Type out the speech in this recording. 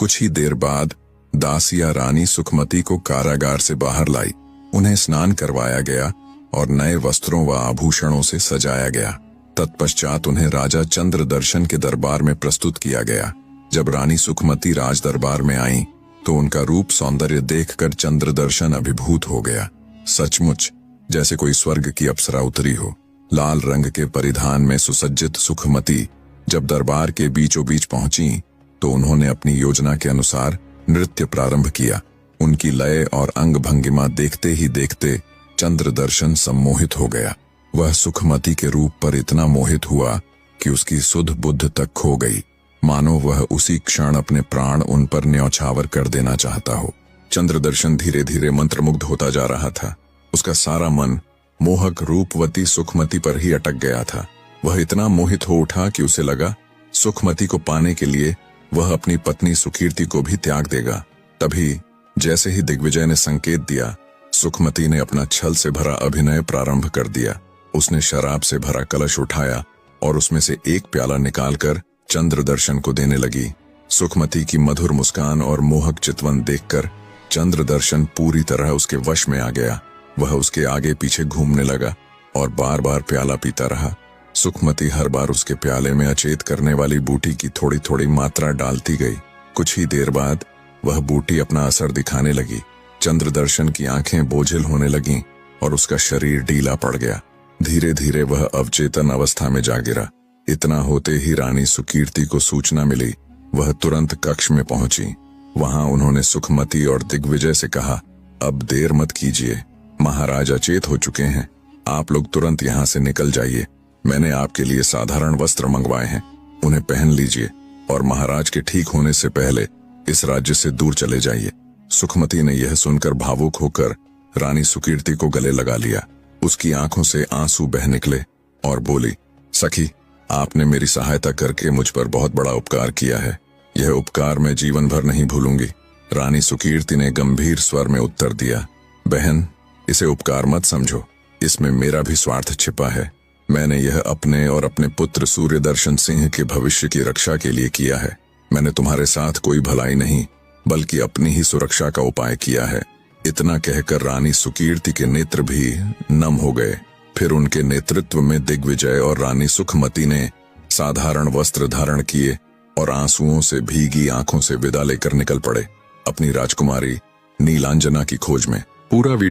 कुछ ही देर बाद दासिया रानी सुखमती को कारागार से बाहर लाई। उन्हें स्नान करवाया गया और नए वस्त्रों व आभूषणों से सजाया गया। तत्पश्चात उन्हें राजा चंद्रदर्शन के दरबार में प्रस्तुत किया गया। जब रानी सुखमती राज दरबार में आईं, तो उनका रूप सौंदर्य देखकर चंद्रदर्शन अभिभूत हो गया। सचमुच जैसे कोई स्वर्ग की अप्सरा उतरी हो। लाल रंग के परिधान में सुसज्जित सुखमती जब दरबार के बीचों बीच पहुंची, तो उन्होंने अपनी योजना के अनुसार नृत्य प्रारंभ किया। उनकी लय और अंग भंगिमा देखते ही देखते चंद्रदर्शन सम्मोहित हो गया। वह सुखमती के रूप पर इतना मोहित हुआ कि उसकी सुध बुद्ध तक खो गई, मानो वह उसी क्षण अपने प्राण उन पर न्यौछावर कर देना चाहता हो। चंद्रदर्शन धीरे धीरे मंत्रमुग्ध होता जा रहा था। उसका सारा मन मोहक रूपवती सुखमती पर ही अटक गया था। वह इतना मोहित हो उठा कि उसे लगा सुखमती को पाने के लिए वह अपनी पत्नी सुकीर्ति को भी त्याग देगा। तभी जैसे ही दिग्विजय ने संकेत दिया, सुखमती ने अपना छल से भरा अभिनय प्रारंभ कर दिया। उसने शराब से भरा कलश उठाया और उसमें से एक प्याला निकालकर चंद्रदर्शन को देने लगी। सुखमती की मधुर मुस्कान और मोहक चितवन देखकर चंद्रदर्शन पूरी तरह उसके वश में आ गया। वह उसके आगे पीछे घूमने लगा और बार बार प्याला पीता रहा। सुखमती हर बार उसके प्याले में अचेत करने वाली बूटी की थोड़ी थोड़ी मात्रा डालती गई। कुछ ही देर बाद वह बूटी अपना असर दिखाने लगी। चंद्रदर्शन की आंखें बोझिल होने लगीं और उसका शरीर ढीला पड़ गया। धीरे धीरे वह अवचेतन अवस्था में जा गिरा। इतना होते ही रानी सुकीर्ति को सूचना मिली। वह तुरंत कक्ष में पहुंची। वहां उन्होंने सुखमती और दिग्विजय से कहा, अब देर मत कीजिए, महाराज अचेत हो चुके हैं। आप लोग तुरंत यहाँ से निकल जाइए। मैंने आपके लिए साधारण वस्त्र मंगवाए हैं, उन्हें पहन लीजिए और महाराज के ठीक होने से पहले इस राज्य से दूर चले जाइए। सुखमती ने यह सुनकर भावुक होकर रानी सुकीर्ति को गले लगा लिया। उसकी आंखों से आंसू बह निकले और बोली, सखी, आपने मेरी सहायता करके मुझ पर बहुत बड़ा उपकार किया है। यह उपकार मैं जीवन भर नहीं भूलूंगी। रानी सुकीर्ति ने गंभीर स्वर में उत्तर दिया, बहन, इसे उपकार मत समझो, इसमें मेरा भी स्वार्थ छिपा है। मैंने यह अपने और अपने पुत्र सूर्यदर्शन सिंह के भविष्य की रक्षा के लिए किया है। मैंने तुम्हारे साथ कोई भलाई नहीं बल्कि अपनी ही सुरक्षा का उपाय किया है। इतना कहकर रानी सुकीर्ति के नेत्र भी नम हो गए। फिर उनके नेतृत्व में दिग्विजय और रानी सुखमती ने साधारण वस्त्र धारण किए और आंसुओं से भीगी आंखों से विदा लेकर निकल पड़े अपनी राजकुमारी नीलांजना की खोज में। पूरा